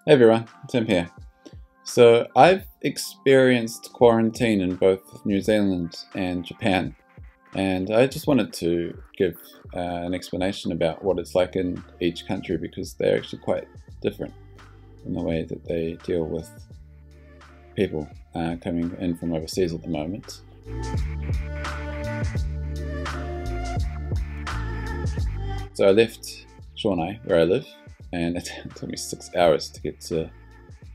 Hey everyone, Tim here. So I've experienced quarantine in both New Zealand and Japan, and I just wanted to give an explanation about what it's like in each country because they're actually quite different in the way that they deal with people coming in from overseas at the moment. So I left Shawnee, where I live, and it took me 6 hours to get to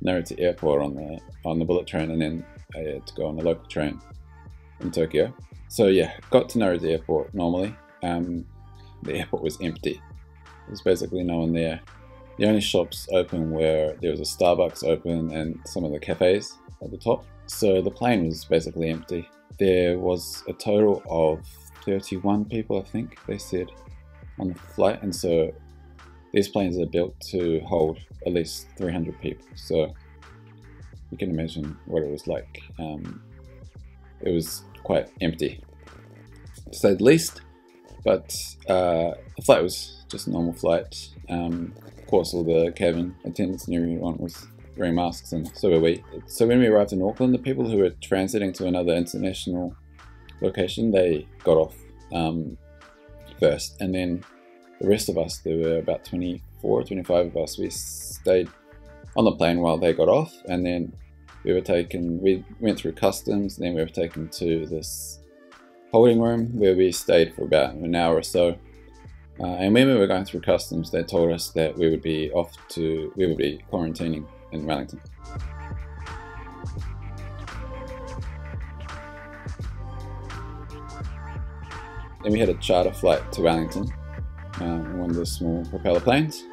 Narita Airport on the bullet train, and then I had to go on the local train in Tokyo. So yeah, got to Narita Airport normally. The airport was empty. There was basically no one there. The only shops open were, there was a Starbucks open and some of the cafes at the top. So the plane was basically empty. There was a total of 31 people, I think they said, on the flight, and so these planes are built to hold at least 300 people, so you can imagine what it was like. It was quite empty, to say the least, but the flight was just a normal flight. Of course, all the cabin attendants and everyone was wearing masks, and so were we. So when we arrived in Auckland, the people who were transiting to another international location, they got off first, and then the rest of us, there were about 24 or 25 of us, we stayed on the plane while they got off, and then we went through customs, and then we were taken to this holding room where we stayed for about an hour or so. And when we were going through customs, they told us that we would be quarantining in Wellington. Then we had a charter flight to Wellington, one of the small propeller planes.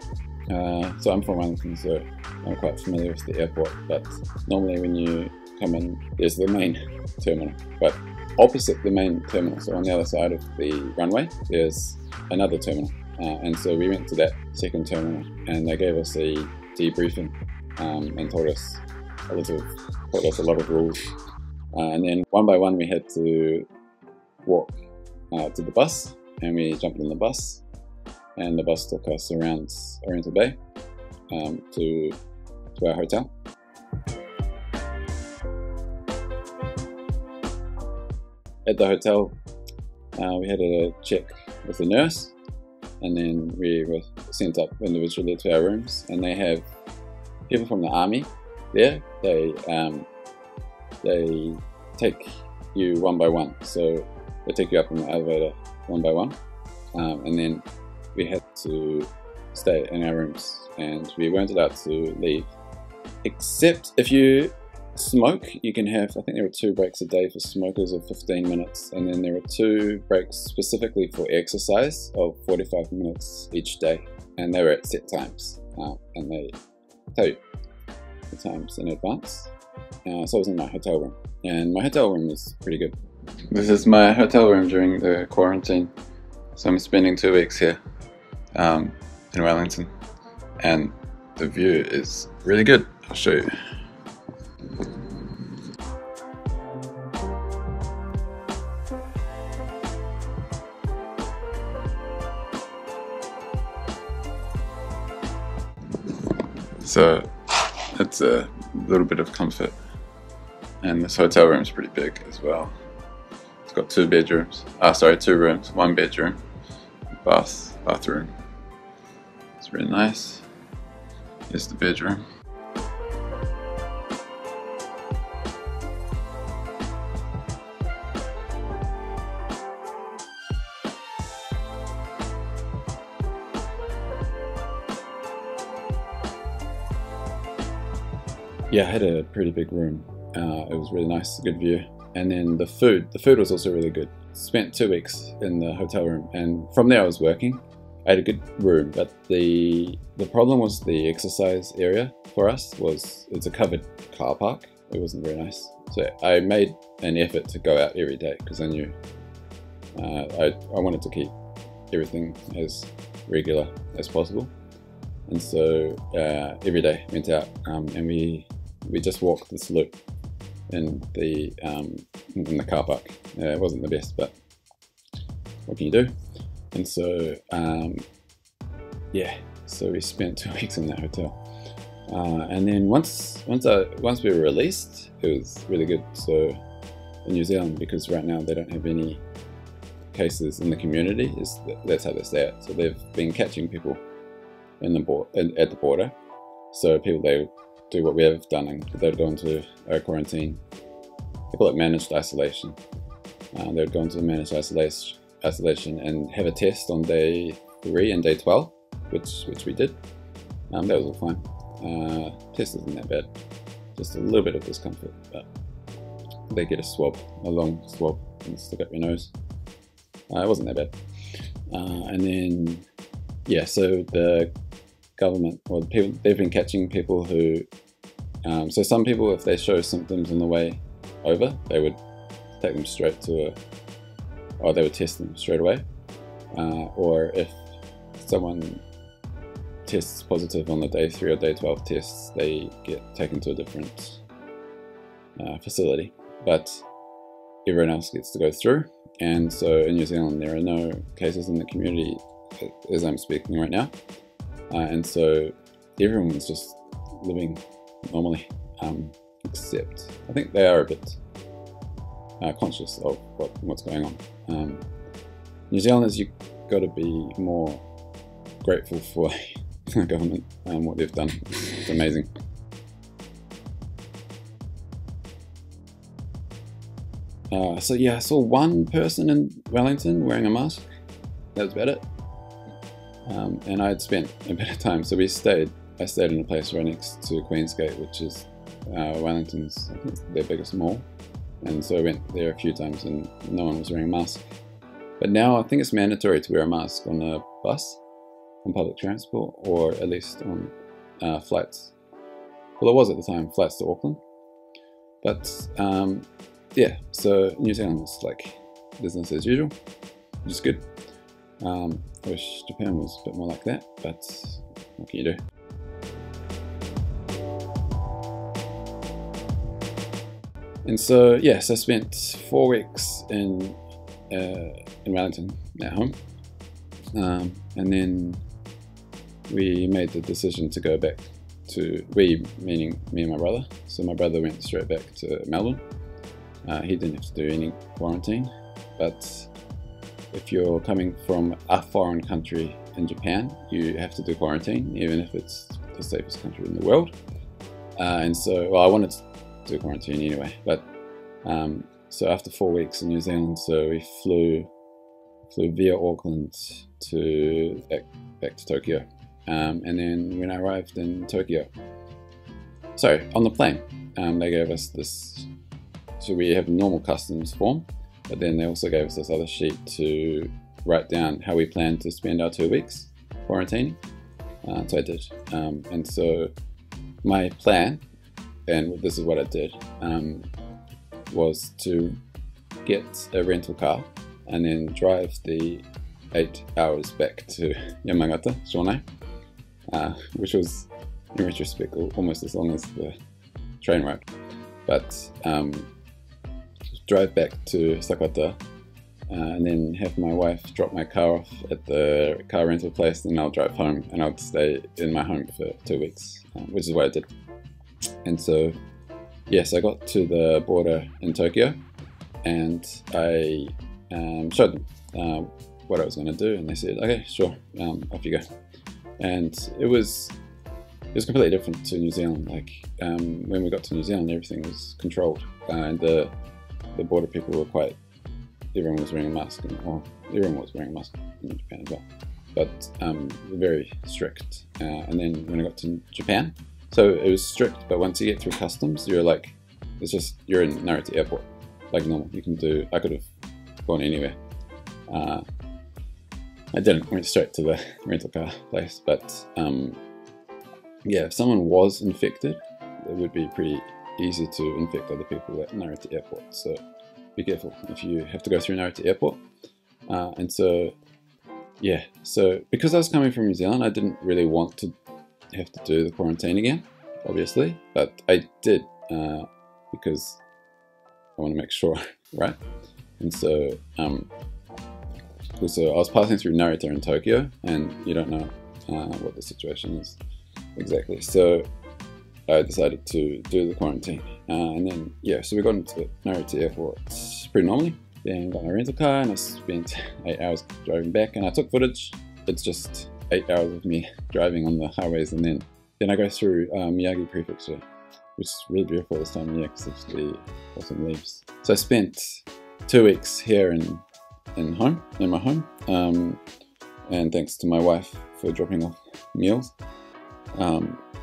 So I'm from Wellington, so I'm quite familiar with the airport, but normally when you come in, there's the main terminal, but opposite the main terminal, so on the other side of the runway, there's another terminal. And so we went to that second terminal, and they gave us a debriefing and taught us a lot of rules. And then one by one we had to walk to the bus, and we jumped in the bus, and the bus took us around Oriental Bay to our hotel. At the hotel, we had a check with the nurse, and then we were sent up individually to our rooms. And they have people from the army there. They take you one by one, so they take you up in the elevator one by one, and then we had to stay in our rooms, and we weren't allowed to leave, except if you smoke. You can have, I think there were 2 breaks a day for smokers of 15 minutes, and then there were 2 breaks specifically for exercise of 45 minutes each day, and they were at set times, and they tell you the times in advance. So I was in my hotel room, and my hotel room is pretty good. This is my hotel room during the quarantine, so I'm spending 2 weeks here in Wellington, and the view is really good. I'll show you. So it's a little bit of comfort, and this hotel room is pretty big as well. It's got 2 bedrooms, 2 rooms, 1 bedroom, bathroom. It's really nice. Here's the bedroom. Yeah, I had a pretty big room. It was really nice, good view. And then the food was also really good. Spent 2 weeks in the hotel room, and from there I was working. I had a good room, but the problem was the exercise area for us it's a covered car park. It wasn't very nice. So I made an effort to go out every day because I knew I wanted to keep everything as regular as possible. And so every day went out, and we just walked this loop in the car park. It wasn't the best, but what can you do? And so yeah, so we spent 2 weeks in that hotel. And then once we were released, it was really good. So in New Zealand, because right now they don't have any cases in the community, that's how they say it. So they've been catching people at the border. So people, they do what we have done, and they'd go into a quarantine. They call it managed isolation. They'd go into managed isolation and have a test on day 3 and day 12, which we did. That was all fine. Test isn't that bad, just a little bit of discomfort, but they get a long swab, and stick up your nose. It wasn't that bad. And then, yeah, so the government, or the people, they've been catching people who, so some people, if they show symptoms on the way over, they would take them straight to or they would test them straight away. Or if someone tests positive on the day 3 or day 12 tests, they get taken to a different facility. But everyone else gets to go through. And so in New Zealand, there are no cases in the community as I'm speaking right now. And so everyone's just living normally, except I think they are a bit conscious of what's going on. New Zealanders, you've got to be more grateful for the government and what they've done. It's amazing. So yeah, I saw one person in Wellington wearing a mask. That was about it. And I had spent a bit of time, so I stayed in a place right next to Queensgate, which is Wellington's, I think it's their biggest mall. And so I went there a few times and no one was wearing a mask. But now I think it's mandatory to wear a mask on a bus, on public transport, or at least on flights. Well, it was at the time, flights to Auckland. But yeah, so New Zealand is like business as usual, which is good. I wish Japan was a bit more like that, but what can you do? And so, yes, I spent 4 weeks in Wellington at home, and then we made the decision to go back to, we meaning me and my brother. So my brother went straight back to Melbourne. He didn't have to do any quarantine, but if you're coming from a foreign country in Japan, you have to do quarantine, even if it's the safest country in the world. And so, well, I wanted to do quarantine anyway, but so after 4 weeks in New Zealand, so we flew via Auckland to back to Tokyo. And then when I arrived in Tokyo, sorry, on the plane, they gave us this, so we have a normal customs form, but then they also gave us this other sheet to write down how we plan to spend our 2 weeks quarantining. So I did. And so my plan, and this is what I did, was to get a rental car and then drive the 8 hours back to Yamagata, Shonai, which was, in retrospect, almost as long as the train ride. But drive back to Sakata, and then have my wife drop my car off at the car rental place, and I'll drive home, and I'll stay in my home for 2 weeks, which is what I did. And so, yes, I got to the border in Tokyo, and I showed them what I was going to do, and they said, okay, sure, off you go. And it was completely different to New Zealand. Like, when we got to New Zealand, everything was controlled, and the border people were quite, everyone was wearing a mask, or everyone was wearing a mask in Japan as well, but very strict. And then when I got to Japan, so it was strict, but once you get through customs, you're like, it's just, you're in Narita Airport, like normal. You can do, I could have gone anywhere. I didn't, went straight to the rental car place, but yeah, if someone was infected, it would be pretty easy to infect other people at Narita Airport. So be careful if you have to go through Narita Airport. And so, yeah, so because I was coming from New Zealand, I didn't really want to have to do the quarantine again, obviously, but I did because I want to make sure, right? And so, also I was passing through Narita in Tokyo, and you don't know what the situation is exactly. So I decided to do the quarantine. And then, yeah, so we got into Narita Airport pretty normally. Then got my rental car and I spent 8 hours driving back, and I took footage. It's just 8 hours of me driving on the highways, and then I go through Miyagi Prefecture, which is really beautiful this time of year because it's the autumn leaves. So I spent 2 weeks here in my home, and thanks to my wife for dropping off meals,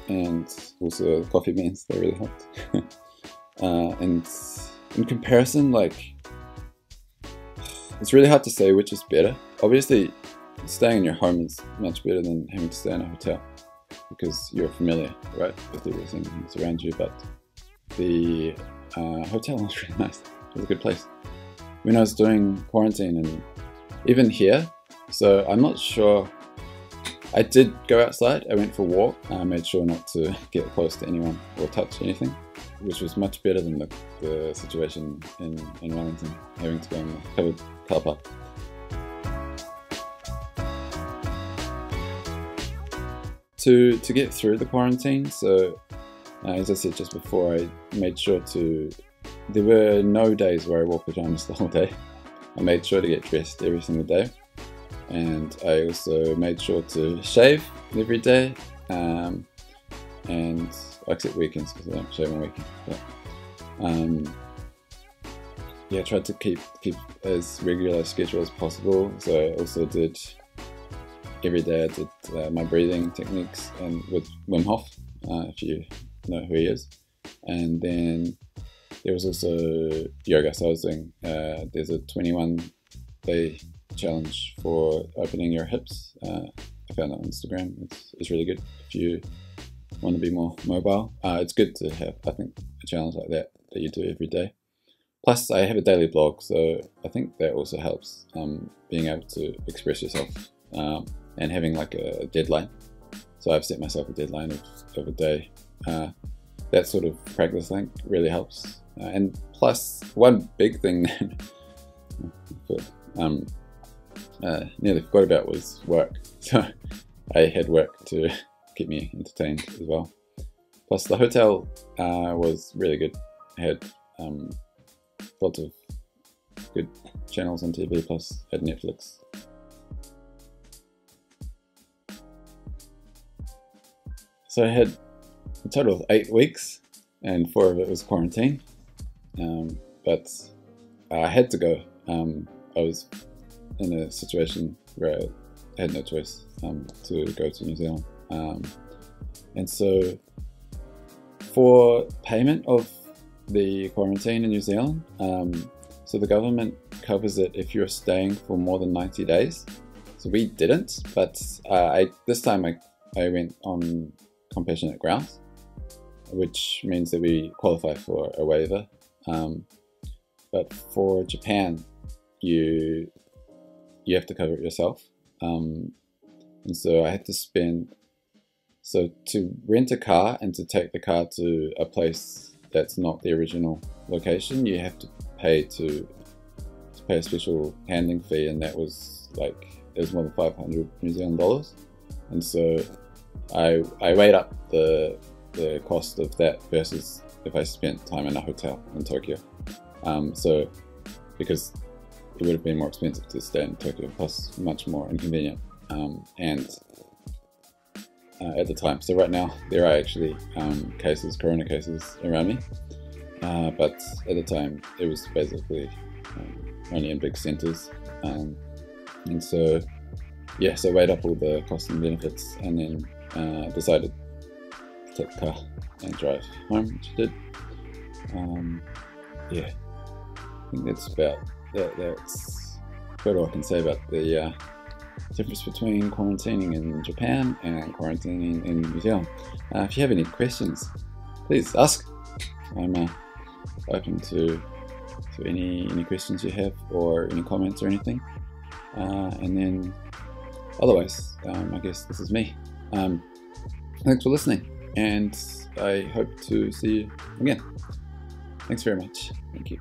and also coffee beans, they really helped. And in comparison, like, it's really hard to say which is better. Obviously, staying in your home is much better than having to stay in a hotel because you're familiar, right, with everything that's around you. But the hotel was really nice. It was a good place. When I was doing quarantine, and even here, so I'm not sure. I did go outside. I went for a walk. I made sure not to get close to anyone or touch anything, which was much better than the situation in Wellington, having to go in the covered car park. To get through the quarantine, so as I said just before, I made sure there were no days where I wore pajamas the whole day. I made sure to get dressed every single day, and I also made sure to shave every day, and except weekends because I don't shave on weekends. But yeah, I tried to keep as regular a schedule as possible. So I also did every day. I did my breathing techniques and with Wim Hof, if you know who he is, and then there was also yoga. So I was doing there's a 21-day challenge for opening your hips. I found that on Instagram. It's really good if you want to be more mobile. It's good to have, I think, a challenge like that you do every day. Plus, I have a daily blog, so I think that also helps, being able to express yourself and having like a deadline. So I've set myself a deadline of a day. That sort of practice, I think, really helps. And plus, one big thing that nearly forgot about was work. So I had work to keep me entertained as well. Plus, the hotel was really good. I had lots of good channels on TV, plus had Netflix. So I had a total of 8 weeks, and 4 of it was quarantine. But I had to go. I was in a situation where I had no choice to go to New Zealand. And so for payment of the quarantine in New Zealand, so the government covers it if you're staying for more than 90 days. So we didn't, but this time I went on compassionate grounds, which means that we qualify for a waiver. But for Japan, you have to cover it yourself. And so I had to to rent a car and to take the car to a place that's not the original location, you have to pay a special handling fee, and that was like, it was more than 500 New Zealand dollars. And so I weighed up the cost of that versus if I spent time in a hotel in Tokyo. So because it would have been more expensive to stay in Tokyo, plus much more inconvenient, and at the time. So right now there are actually corona cases around me, but at the time it was basically only in big centres, and so yeah, so I weighed up all the costs and benefits, and then decided to take the car and drive home, which I did. Yeah, I think that's about that's about all I can say about the difference between quarantining in Japan and quarantining in New Zealand. If you have any questions, please ask. I'm open to any questions you have, or any comments or anything. And then otherwise, I guess this is me. Thanks for listening, and I hope to see you again. Thanks very much. Thank you.